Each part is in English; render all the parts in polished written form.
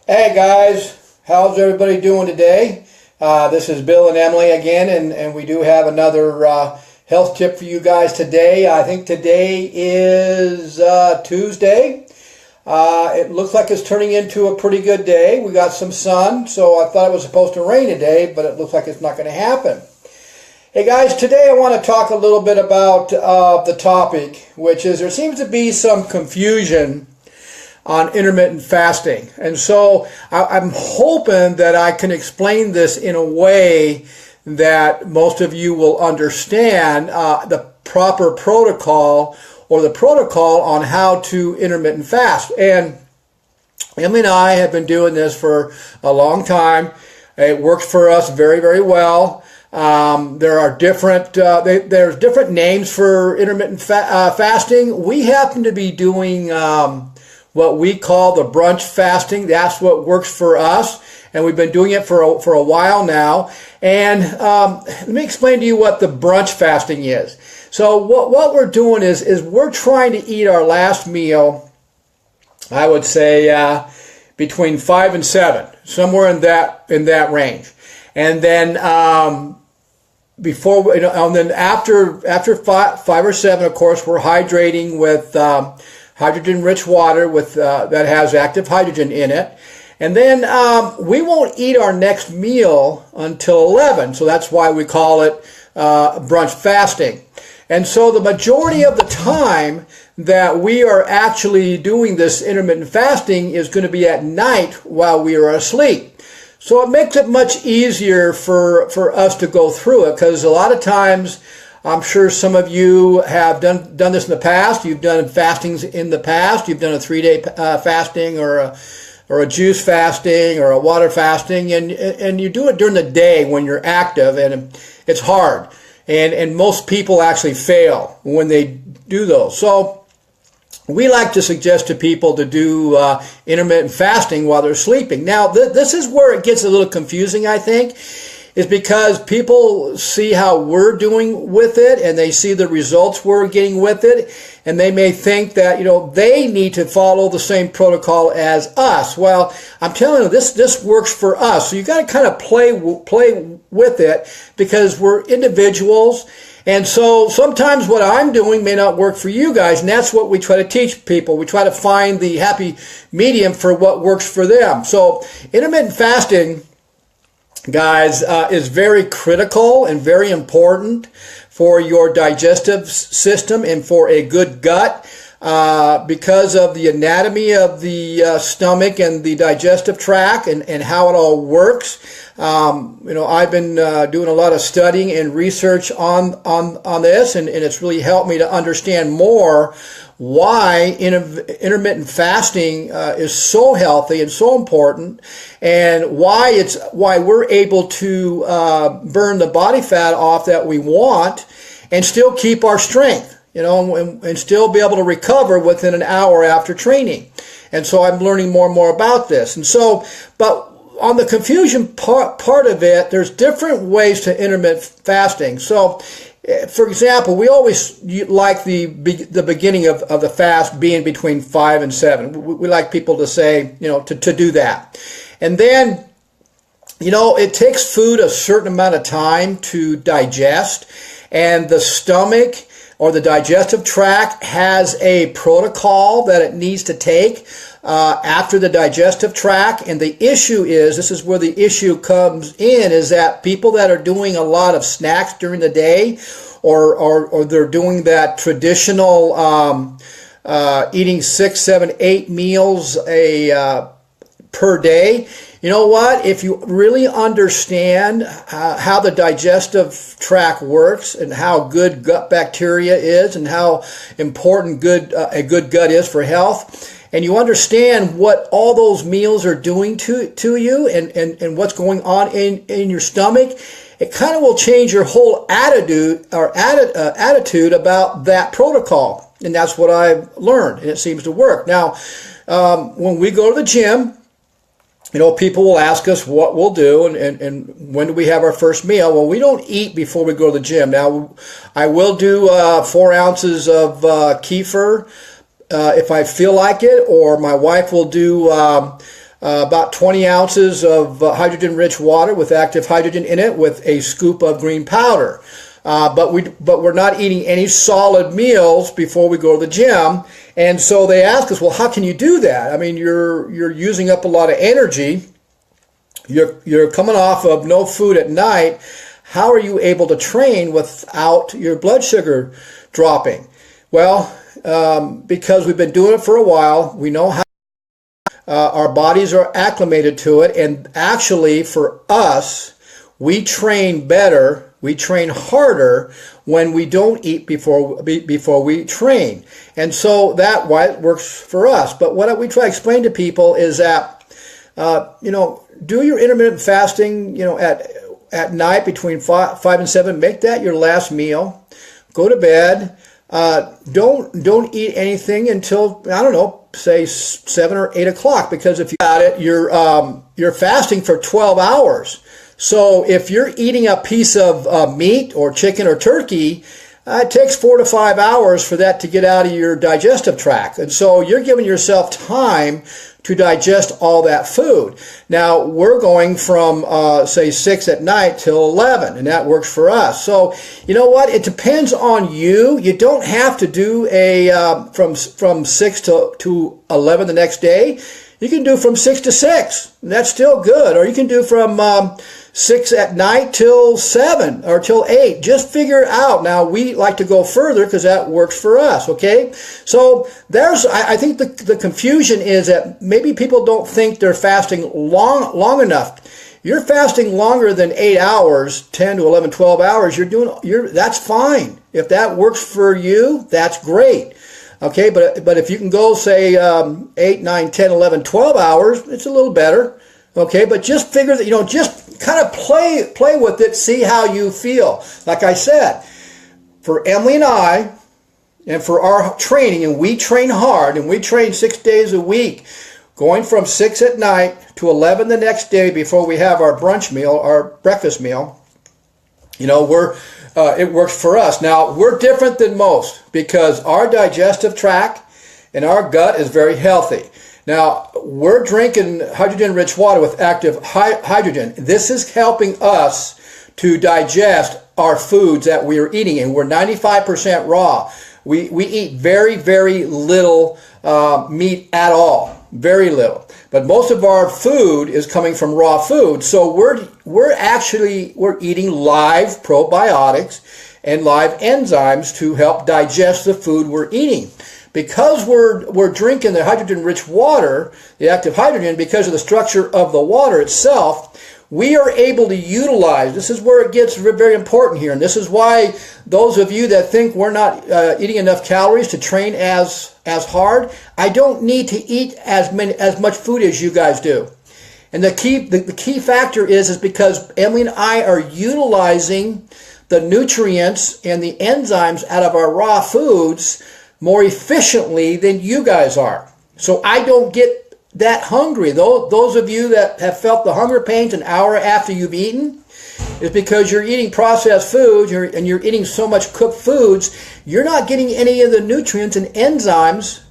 Hey guys, how's everybody doing today? This is Bill and Emily again, and we do have another health tip for you guys today. I think today is Tuesday. It looks like it's turning into a pretty good day. We got some sun, so I thought it was supposed to rain today, but it looks like it's not going to happen. Hey guys, today I want to talk a little bit about the topic, which is there seems to be some confusion on intermittent fasting. And so I'm hoping that I can explain this in a way that most of you will understand the proper protocol or the protocol on how to intermittent fast. And Emily and I have been doing this for a long time. It works for us very, very well. There are different there's different names for intermittent fasting. We happen to be doing what we call the brunch fasting. That's what works for us, and we've been doing it for a while now. And let me explain to you what the brunch fasting is. So what we're doing is we're trying to eat our last meal, I would say between 5 and 7, somewhere in that range. And then and then after 5 or 7, of course, we're hydrating with hydrogen-rich water with that has active hydrogen in it. And then we won't eat our next meal until 11, so that's why we call it brunch fasting. And so the majority of the time that we are actually doing this intermittent fasting is going to be at night while we are asleep. So it makes it much easier for us to go through it, because a lot of times, I'm sure some of you have done this in the past. You've done fastings in the past. You've done a 3-day fasting or a juice fasting or a water fasting, and you do it during the day when you're active, and it's hard. And most people actually fail when they do those. So we like to suggest to people to do intermittent fasting while they're sleeping. Now, this is where it gets a little confusing, I think, is because people see how we're doing with it, and they see the results we're getting with it, and they may think that, they need to follow the same protocol as us. Well, I'm telling you, this works for us. So you got to kind of play with it, because we're individuals. And so sometimes what I'm doing may not work for you guys, and that's what we try to teach people. We try to find the happy medium for what works for them. So intermittent fasting, guys, is very critical and very important for your digestive system and for a good gut, because of the anatomy of the stomach and the digestive tract and how it all works. I've been doing a lot of studying and research on this, and it's really helped me to understand more why intermittent fasting is so healthy and so important, and why we're able to burn the body fat off that we want and still keep our strength, and still be able to recover within an hour after training. And so I'm learning more and more about this. And so, but on the confusion part of it, there's different ways to intermittent fasting. So, for example, we always like the beginning of the fast being between 5 and 7. We like people to say, to do that. And then, it takes food a certain amount of time to digest, and the stomach or the digestive tract has a protocol that it needs to take after the digestive tract. And the issue is, this is where the issue comes in, is that people that are doing a lot of snacks during the day, or they're doing that traditional eating 6, 7, 8 meals per day. You know what? If you really understand how the digestive tract works and how good gut bacteria is and how important a good gut is for health, and you understand what all those meals are doing to you and what's going on in your stomach, it kind of will change your whole attitude about that protocol. And that's what I've learned, and it seems to work. Now, when we go to the gym, people will ask us what we'll do and when do we have our first meal. Well, we don't eat before we go to the gym. Now, I will do 4 ounces of kefir if I feel like it, or my wife will do about 20 ounces of hydrogen-rich water with active hydrogen in it with a scoop of green powder. But we're not eating any solid meals before we go to the gym. And so they ask us, well, how can you do that? I mean, you're using up a lot of energy. You're coming off of no food at night. How are you able to train without your blood sugar dropping? Well, because we've been doing it for a while, we know how. Our bodies are acclimated to it, and actually for us, we train better, we train harder when we don't eat before we train. And so that's why it works for us. But what we try to explain to people is that, do your intermittent fasting, at night between 5 and 7, make that your last meal. Go to bed. Don't eat anything until, I don't know, say 7 or 8 o'clock, because if you got it, you're fasting for 12 hours. So if you're eating a piece of meat or chicken or turkey, it takes 4 to 5 hours for that to get out of your digestive tract. And so you're giving yourself time to digest all that food. Now, we're going from, say, 6 at night till 11, and that works for us. So, you know what? It depends on you. You don't have to do from 6 to 11 the next day. You can do from 6 to 6, and that's still good. Or you can do from 6 at night till 7 or till 8. Just figure it out. Now, we like to go further because that works for us, okay? So I think the confusion is that maybe people don't think they're fasting long enough. You're fasting longer than 8 hours, 10 to 11, 12 hours. That's fine. If that works for you, that's great. Okay, but if you can go, say, 8, 9, 10, 11, 12 hours, it's a little better. Okay, but just figure that, just kind of play with it, see how you feel. Like I said, for Emily and I, and for our training, and we train hard, and we train 6 days a week, going from 6 at night to 11 the next day before we have our brunch meal, our breakfast meal, it works for us. Now, we're different than most because our digestive tract and our gut is very healthy. Now, we're drinking hydrogen-rich water with active hydrogen. This is helping us to digest our foods that we are eating, and we're 95% raw. We eat very, very little meat at all, very little. But most of our food is coming from raw food, so we're eating live probiotics and live enzymes to help digest the food we're eating. Because we're drinking the hydrogen-rich water, the active hydrogen, because of the structure of the water itself, we are able to utilize, this is where it gets very important here, and this is why those of you that think we're not eating enough calories to train as hard, I don't need to eat as much food as you guys do. And the key factor is because Emily and I are utilizing the nutrients and the enzymes out of our raw foods more efficiently than you guys are. So I don't get that hungry. Those of you that have felt the hunger pains an hour after you've eaten is because you're eating processed foods and you're eating so much cooked foods, you're not getting any of the nutrients and enzymes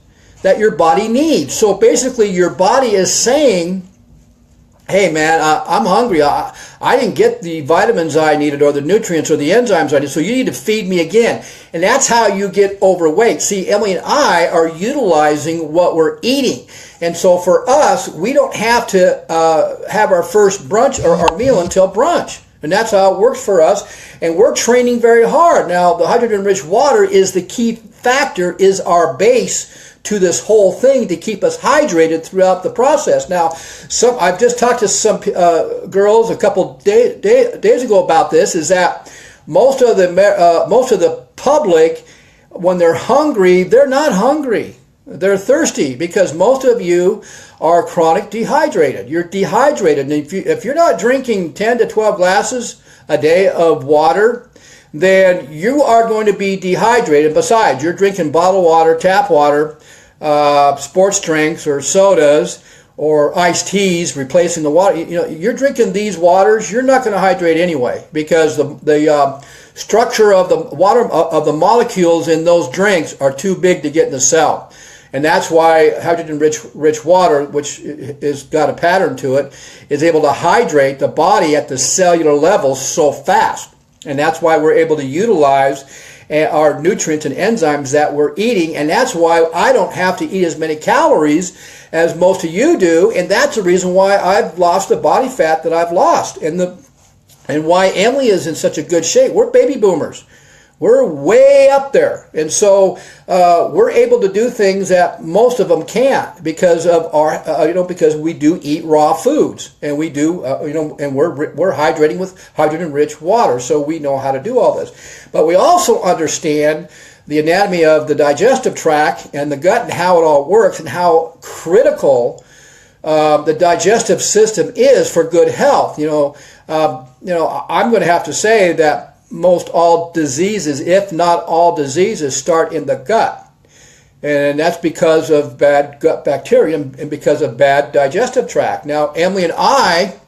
that your body needs. So basically your body is saying, hey man, I'm hungry. I didn't get the vitamins I needed or the nutrients or the enzymes I needed, so you need to feed me again. And that's how you get overweight. See, Emily and I are utilizing what we're eating. And so for us, we don't have to have our first brunch or our meal until brunch. And that's how it works for us. And we're training very hard. Now, the hydrogen-rich water is the key factor, is our base to this whole thing to keep us hydrated throughout the process. Now, I've just talked to some girls a couple days ago about this, is that most of the public, when they're hungry, they're not hungry. They're thirsty because most of you are chronic dehydrated. You're dehydrated. And if you're not drinking 10 to 12 glasses a day of water, then you are going to be dehydrated. Besides, you're drinking bottled water, tap water, sports drinks or sodas or iced teas replacing the water. You're drinking these waters, you're not going to hydrate anyway, because the structure of the water, of the molecules in those drinks are too big to get in the cell. And that's why hydrogen-rich water, which is got a pattern to it, is able to hydrate the body at the cellular level so fast. And that's why we're able to utilize our nutrients and enzymes that we're eating. And that's why I don't have to eat as many calories as most of you do. And that's the reason why I've lost the body fat that I've lost. And why Emily is in such a good shape. We're baby boomers. We're way up there. And so we're able to do things that most of them can't because of our, because we do eat raw foods, and we do, and we're hydrating with hydrogen-rich water, so we know how to do all this. But we also understand the anatomy of the digestive tract and the gut and how it all works and how critical the digestive system is for good health. I'm going to have to say that most all diseases, if not all diseases, start in the gut. And that's because of bad gut bacteria and because of bad digestive tract. Now, Emily and I,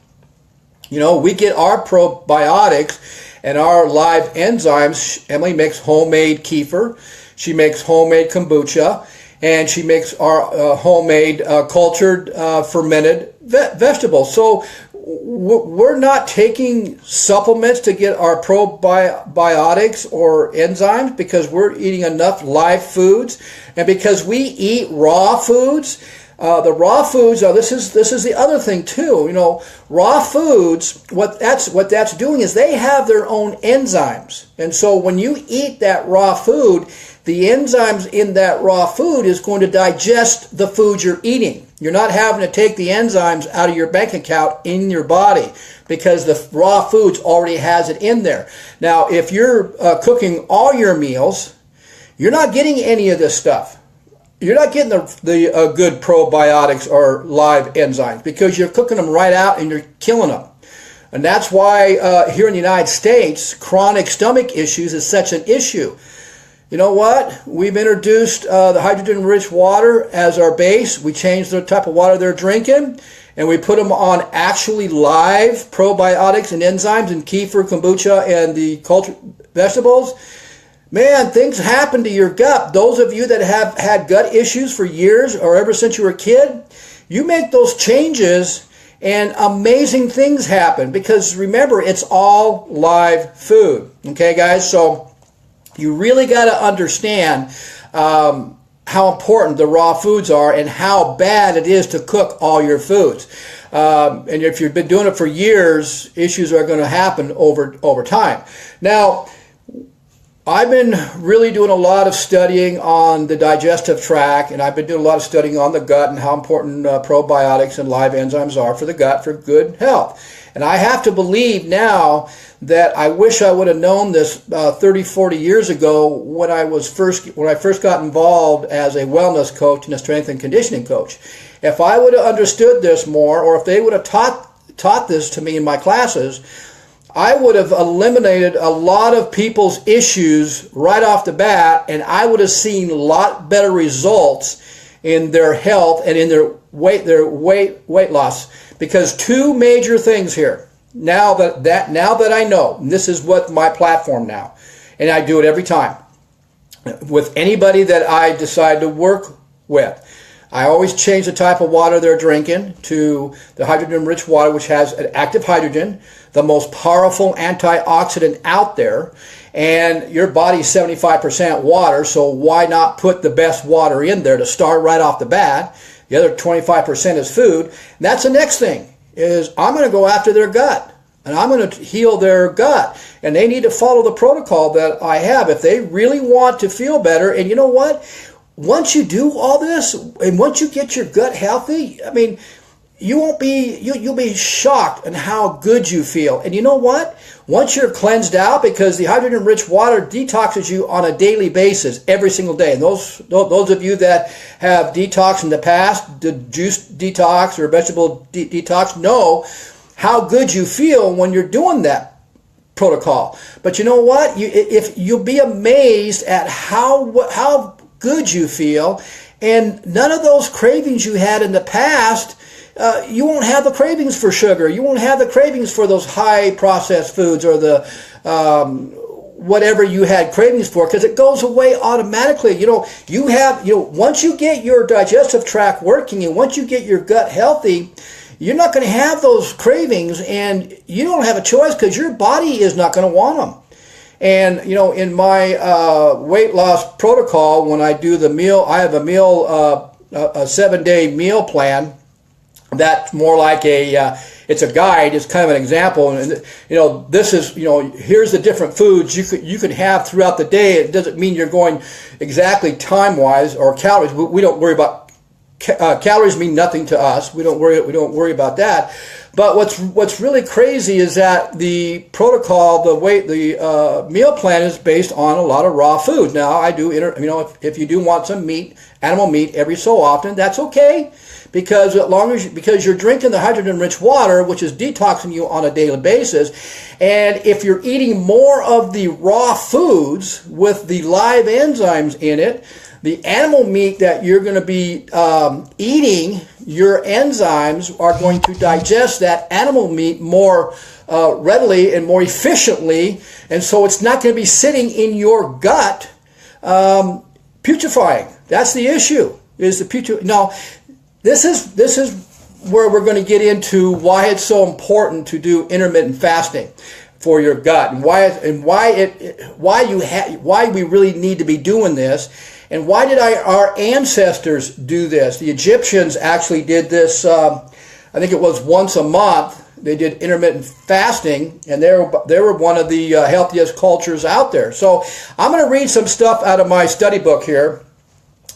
we get our probiotics and our live enzymes. Emily makes homemade kefir. She makes homemade kombucha. And she makes our homemade cultured fermented vegetables. So we're not taking supplements to get our probiotics or enzymes because we're eating enough live foods, and because we eat raw foods. The raw foods are this is the other thing too. Raw foods. What that's doing is they have their own enzymes, and so when you eat that raw food, the enzymes in that raw food is going to digest the food you're eating. You're not having to take the enzymes out of your bank account in your body because the raw foods already has it in there. Now, if you're cooking all your meals, you're not getting any of this stuff. You're not getting the good probiotics or live enzymes because you're cooking them right out and you're killing them. And that's why here in the United States, chronic stomach issues is such an issue. You know what? We've introduced the hydrogen-rich water as our base. We changed the type of water they're drinking, and we put them on actually live probiotics and enzymes in kefir, kombucha, and the cultured vegetables. Man, things happen to your gut. Those of you that have had gut issues for years or ever since you were a kid, you make those changes and amazing things happen because remember, it's all live food. Okay, guys? So you really got to understand how important the raw foods are and how bad it is to cook all your foods. And if you've been doing it for years, issues are going to happen over time. Now, I've been really doing a lot of studying on the digestive tract, and I've been doing a lot of studying on the gut and how important probiotics and live enzymes are for the gut for good health. And I have to believe now that I wish I would have known this 30, 40 years ago when I first got involved as a wellness coach and a strength and conditioning coach. If I would have understood this more, or if they would have taught this to me in my classes, I would have eliminated a lot of people's issues right off the bat, and I would have seen a lot better results in their health and in their weight loss. Because two major things here. Now that I know, and this is what my platform now, and I do it every time with anybody that I decide to work with. I always change the type of water they're drinking to the hydrogen-rich water, which has an active hydrogen, the most powerful antioxidant out there, and your body's 75% water, so why not put the best water in there to start right off the bat? The other 25% is food. And that's the next thing, is I'm going to go after their gut, and I'm going to heal their gut, and they need to follow the protocol that I have if they really want to feel better. And you know what? Once you do all this, and once you get your gut healthy, I mean, you'll be shocked at how good you feel. And you know what? Once you're cleansed out, because the hydrogen-rich water detoxes you on a daily basis, every single day. And those of you that have detoxed in the past, the juice detox or vegetable detox, know how good you feel when you're doing that protocol. But you know what? You'll be amazed at how good you feel, and none of those cravings you had in the past. You won't have the cravings for sugar. You won't have the cravings for those high processed foods or the whatever you had cravings for, because it goes away automatically. Once you get your digestive tract working and once you get your gut healthy, you're not going to have those cravings, and you don't have a choice because your body is not going to want them. And, in my weight loss protocol, when I do the meal, I have a 7-day meal plan. That's more like it's a guide. It's kind of an example. And, this is, here's the different foods you can have throughout the day. It doesn't mean you're going exactly time-wise or calories. We don't worry about calories. Mean nothing to us. We don't worry about that. But what's really crazy is that the protocol, the meal plan is based on a lot of raw food. Now I do, if you do want some meat, animal meat every so often, that's okay, because because you're drinking the hydrogen-rich water, which is detoxing you on a daily basis, and if you're eating more of the raw foods with the live enzymes in it, the animal meat that you're going to be eating, your enzymes are going to digest that animal meat more readily and more efficiently, and so it's not going to be sitting in your gut putrefying. That's the issue. Now, this is where we're going to get into why it's so important to do intermittent fasting for your gut, and why we really need to be doing this. And why did our ancestors do this? The Egyptians actually did this, I think it was once a month. They did intermittent fasting, and they were one of the healthiest cultures out there. So I'm going to read some stuff out of my study book here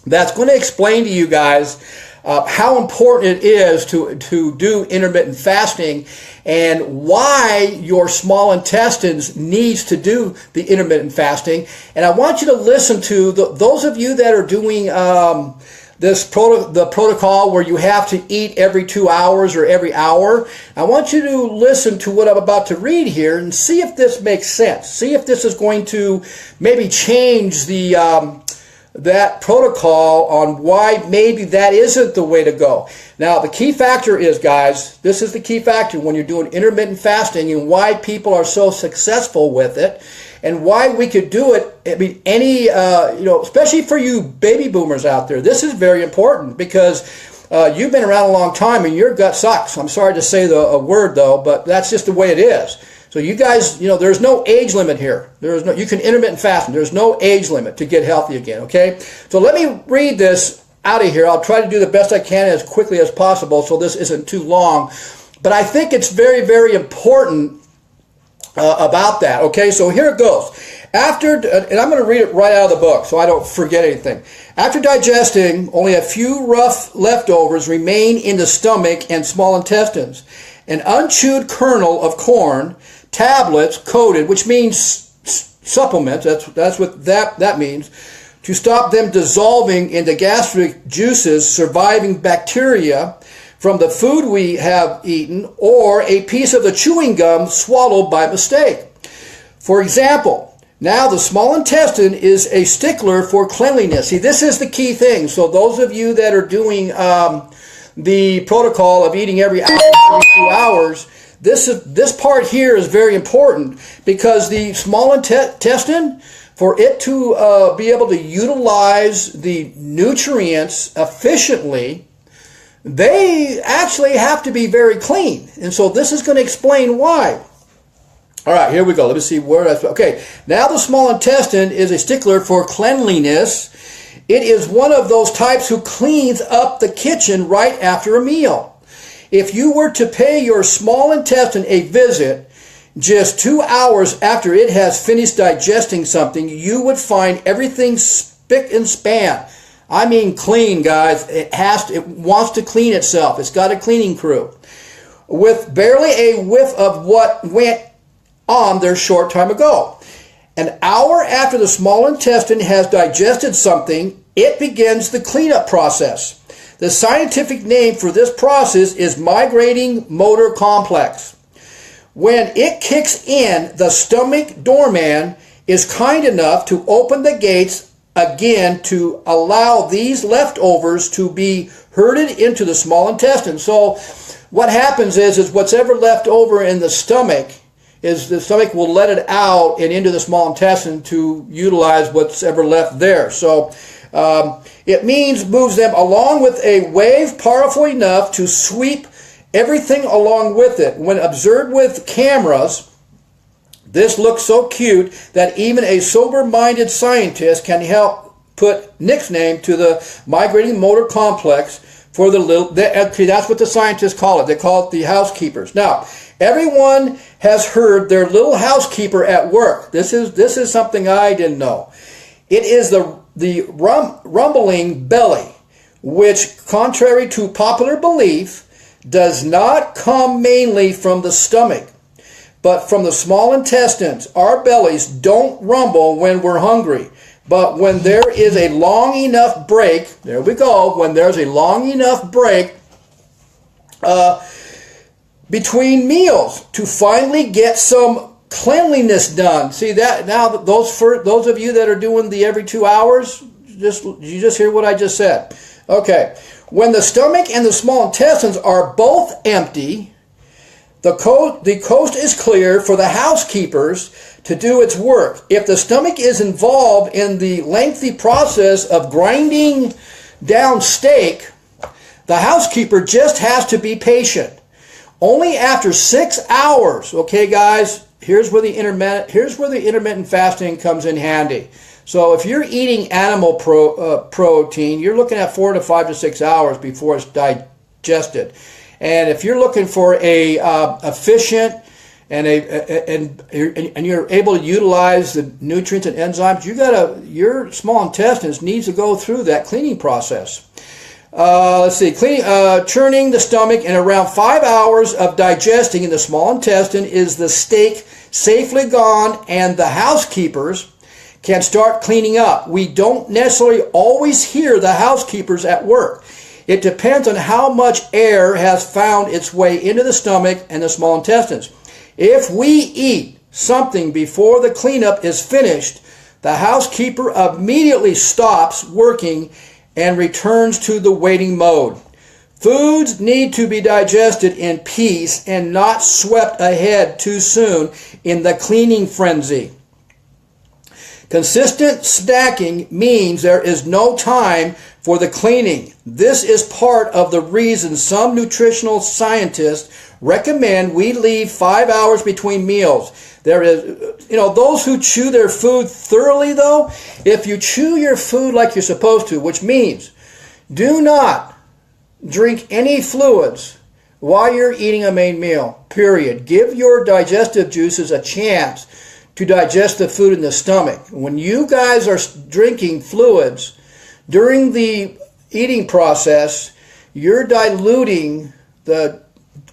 that's going to explain to you guys how important it is to do intermittent fasting, and why your small intestines needs to do the intermittent fasting. And I want you to listen to those of you that are doing the protocol where you have to eat every 2 hours or every hour. I want you to listen to what I'm about to read here and see if this makes sense. See if this is going to maybe change that protocol on why maybe that isn't the way to go. Now, the key factor is, guys, this is the key factor when you're doing intermittent fasting, and why people are so successful with it, and why we could do it. I mean, especially for you baby boomers out there, this is very important, because you've been around a long time and your gut sucks. I'm sorry to say a word, though, but that's just the way it is. So you guys, there's no age limit here. You can intermittent fast. There's no age limit to get healthy again, okay? So let me read this out of here. I'll try to do the best I can as quickly as possible so this isn't too long. But I think it's very, very important about that, okay? So here it goes. And I'm going to read it right out of the book so I don't forget anything. After digesting, only a few rough leftovers remain in the stomach and small intestines. An unchewed kernel of corn, tablets coated, which means supplements, that's what that means, to stop them dissolving into gastric juices, surviving bacteria from the food we have eaten, or a piece of the chewing gum swallowed by mistake. For example, now the small intestine is a stickler for cleanliness. See, this is the key thing. So those of you that are doing the protocol of eating every 2 hours, this part here is very important, because the small intestine, for it to be able to utilize the nutrients efficiently, they actually have to be very clean. And so this is going to explain why. All right, here we go. Let me see where that's... Okay, now the small intestine is a stickler for cleanliness. It is one of those types who cleans up the kitchen right after a meal. If you were to pay your small intestine a visit just 2 hours after it has finished digesting something, you would find everything spick and span. I mean clean, guys. It wants to clean itself. It's got a cleaning crew, with barely a whiff of what went on there short time ago. An hour after the small intestine has digested something, it begins the cleanup process. The scientific name for this process is migrating motor complex. When it kicks in, the stomach doorman is kind enough to open the gates again to allow these leftovers to be herded into the small intestine. So what happens is what's ever left over in the stomach is the stomach will let it out and into the small intestine to utilize what's ever left there. So it means moves them along with a wave powerful enough to sweep everything along with it. When observed with cameras, this looks so cute that even a sober-minded scientist can help put nickname to the migrating motor complex for the little, that's what the scientists call it. They call it the housekeepers. Now, everyone has heard their little housekeeper at work. This is something I didn't know. It is the rumbling belly, which, contrary to popular belief, does not come mainly from the stomach, but from the small intestines. Our bellies don't rumble when we're hungry, but when there is a long enough break, there we go, when there's a long enough break between meals to finally get some cleanliness done. See that now? Those of you that are doing the every 2 hours, you just hear what I just said. Okay, when the stomach and the small intestines are both empty, the coast is clear for the housekeepers to do its work. If the stomach is involved in the lengthy process of grinding down steak, the housekeeper just has to be patient. Only after 6 hours, okay guys, here's where the intermittent fasting comes in handy. So if you're eating animal protein, you're looking at 4 to 5 to 6 hours before it's digested. And if you're looking for a efficient and you're able to utilize the nutrients and enzymes, your small intestines needs to go through that cleaning process. Let's see, churning the stomach in around 5 hours of digesting in the small intestine is the steak safely gone, and the housekeepers can start cleaning up. We don't necessarily always hear the housekeepers at work. It depends on how much air has found its way into the stomach and the small intestines. If we eat something before the cleanup is finished, the housekeeper immediately stops working and returns to the waiting mode. Foods need to be digested in peace and not swept ahead too soon in the cleaning frenzy. Consistent snacking means there is no time for the cleaning. This is part of the reason some nutritional scientists recommend we leave 5 hours between meals. There is, those who chew their food thoroughly though, if you chew your food like you're supposed to, which means do not drink any fluids while you're eating a main meal, period. Give your digestive juices a chance to digest the food in the stomach. When you guys are drinking fluids during the eating process, you're diluting the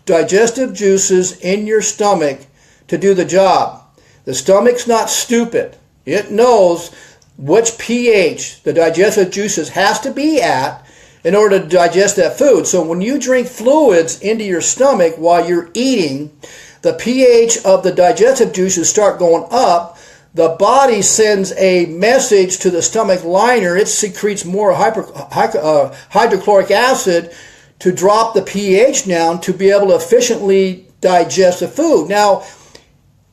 digestive juices in your stomach to do the job. The stomach's not stupid. It knows which pH the digestive juices has to be at in order to digest that food. So when you drink fluids into your stomach while you're eating, the pH of the digestive juices start going up. The body sends a message to the stomach liner. It secretes more hydrochloric acid to drop the pH down to be able to efficiently digest the food. Now,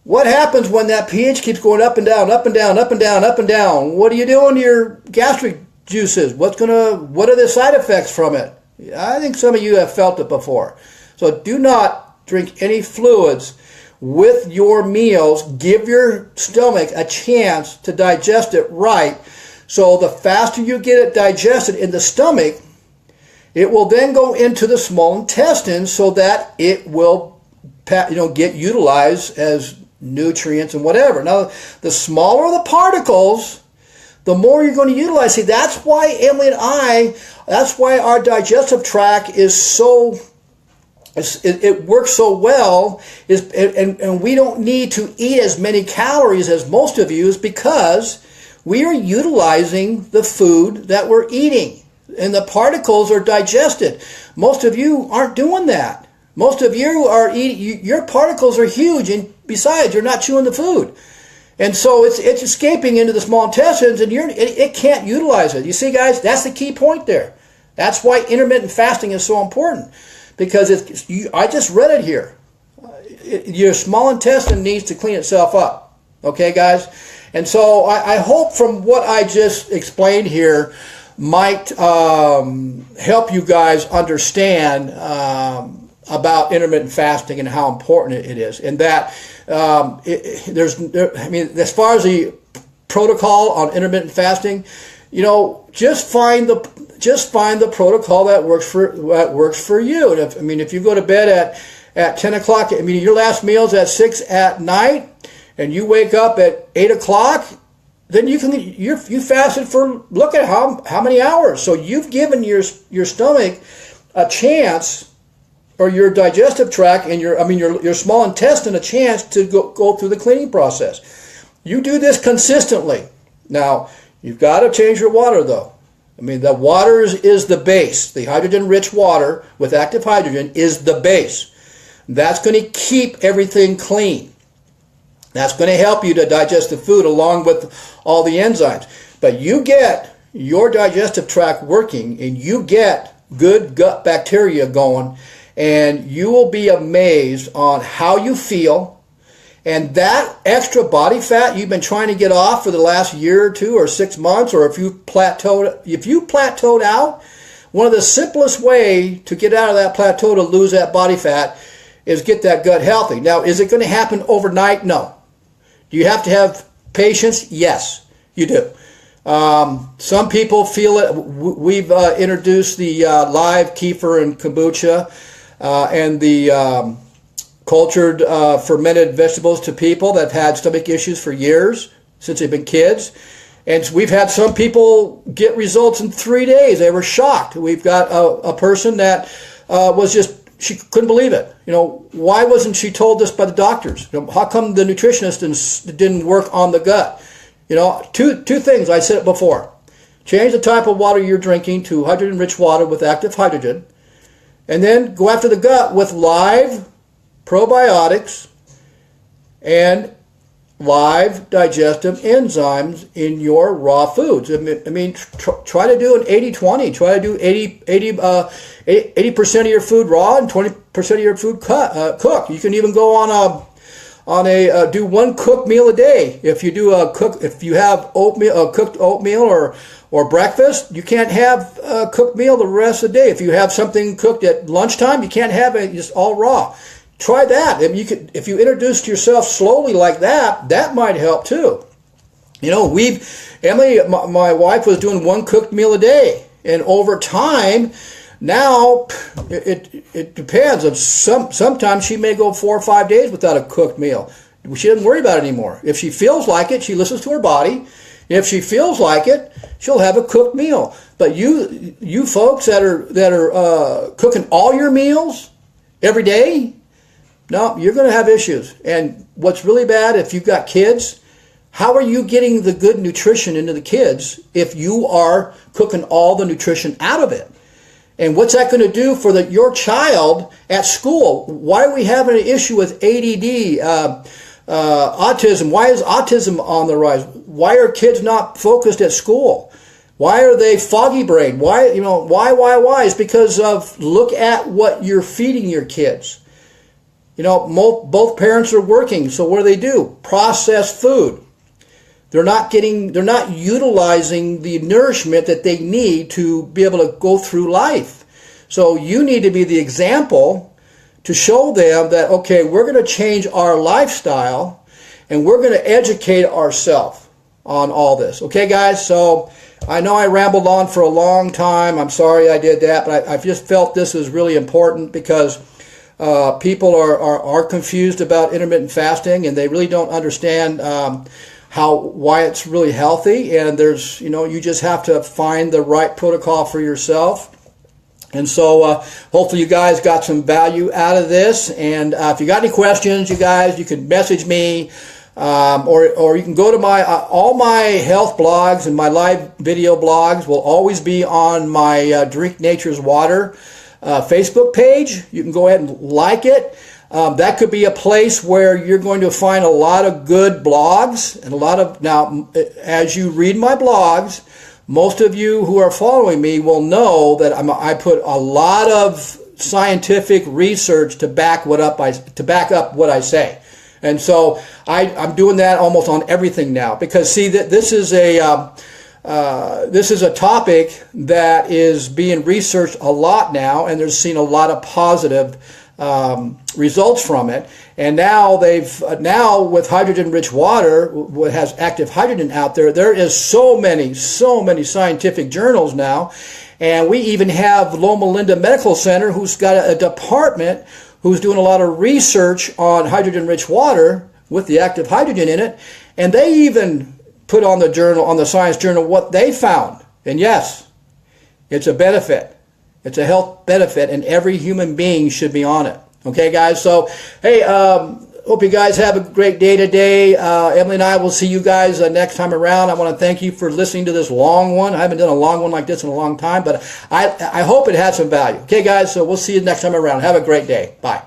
what happens when that pH keeps going up and down, up and down, up and down, up and down? What are you doing to your gastric juices? What are the side effects from it? I think some of you have felt it before. So do not drink any fluids with your meals. Give your stomach a chance to digest it right. So the faster you get it digested in the stomach, it will then go into the small intestines so that it will get utilized as nutrients and whatever. Now, the smaller the particles, the more you're going to utilize. See, that's why Emily and that's why our digestive tract is so, it works so well, and we don't need to eat as many calories as most of you, is because we are utilizing the food that we're eating, and the particles are digested. Most of you aren't doing that. Most of you are eating, your particles are huge, and besides, you're not chewing the food. And so it's escaping into the small intestines, and it can't utilize it. You see, guys, that's the key point there. That's why intermittent fasting is so important, because I just read it here. your small intestine needs to clean itself up. Okay, guys? And so I hope from what I just explained here might help you guys understand about intermittent fasting and how important it is. And that as far as the protocol on intermittent fasting, just find the protocol that works for you. And if you go to bed at 10 o'clock, your last meal is at 6 at night, and you wake up at 8 o'clock, then you fasted for, look at how many hours. So you've given your stomach a chance, or your digestive tract and your small intestine a chance to go through the cleaning process. You do this consistently. Now, you've got to change your water though. The water is the base. The hydrogen-rich water with active hydrogen is the base. That's going to keep everything clean. That's going to help you to digest the food along with all the enzymes. But you get your digestive tract working and you get good gut bacteria going, and you will be amazed on how you feel. And that extra body fat you've been trying to get off for the last year or two or 6 months, or if you plateaued out, one of the simplest way to get out of that plateau to lose that body fat is get that gut healthy. Now, is it going to happen overnight? No. Do you have to have patience? Yes, you do. Some people feel it. We've introduced the live kefir and kombucha and the cultured fermented vegetables to people that have had stomach issues for years, since they've been kids. And we've had some people get results in 3 days. They were shocked. We've got a person that she couldn't believe it. Why wasn't she told this by the doctors? How come the nutritionist didn't work on the gut? Two things. I said it before. Change the type of water you're drinking to hydrogen-rich water with active hydrogen. And then go after the gut with live probiotics and live digestive enzymes in your raw foods. Try to do an 80-20. Try to do 80% of your food raw and 20% of your food cooked. You can even go on do one cooked meal a day. If you have cooked oatmeal or breakfast, you can't have a cooked meal the rest of the day. If you have something cooked at lunchtime, you can't have it just all raw. Try that. If you introduced yourself slowly like that, that might help too. Emily, my wife, was doing one cooked meal a day, and over time, now it depends. Sometimes she may go 4 or 5 days without a cooked meal. She doesn't worry about it anymore. If she feels like it, she listens to her body. If she feels like it, she'll have a cooked meal. But you folks that are cooking all your meals every day, no, you're going to have issues. And what's really bad, if you've got kids, how are you getting the good nutrition into the kids if you are cooking all the nutrition out of it? And what's that going to do for your child at school? Why are we having an issue with ADD, autism? Why is autism on the rise? Why are kids not focused at school? Why are they foggy brained? Why? It's because of, look at what you're feeding your kids. Both parents are working, so what do? Processed food. They're not utilizing the nourishment that they need to be able to go through life. So you need to be the example to show them that, okay, we're going to change our lifestyle and we're going to educate ourselves on all this. Okay, guys? So I know I rambled on for a long time. I'm sorry I did that, but I just felt this was really important because people are confused about intermittent fasting, and they really don't understand why it's really healthy. And there's, you just have to find the right protocol for yourself. And so hopefully you guys got some value out of this. And if you got any questions, you guys, you can message me, or you can go to all my health blogs, and my live video blogs will always be on my Drink Nature's Water Facebook page. You can go ahead and like it. That could be a place where you're going to find a lot of good blogs, and now as you read my blogs, most of you who are following me will know that I put a lot of scientific research to back up what I say. And so I'm doing that almost on everything now, because see that this is a topic that is being researched a lot now, and there's seen a lot of positive results from it. And now with hydrogen-rich water, what has active hydrogen out there, there is so many scientific journals now. And we even have Loma Linda Medical Center, who's got a department who's doing a lot of research on hydrogen-rich water with the active hydrogen in it. And they even put on the Science Journal, what they found. And yes, it's a benefit. It's a health benefit, and every human being should be on it. Okay, guys? So, hey, hope you guys have a great day today. Emily and I will see you guys next time around. I want to thank you for listening to this long one. I haven't done a long one like this in a long time, but I hope it had some value. Okay, guys? So we'll see you next time around. Have a great day. Bye.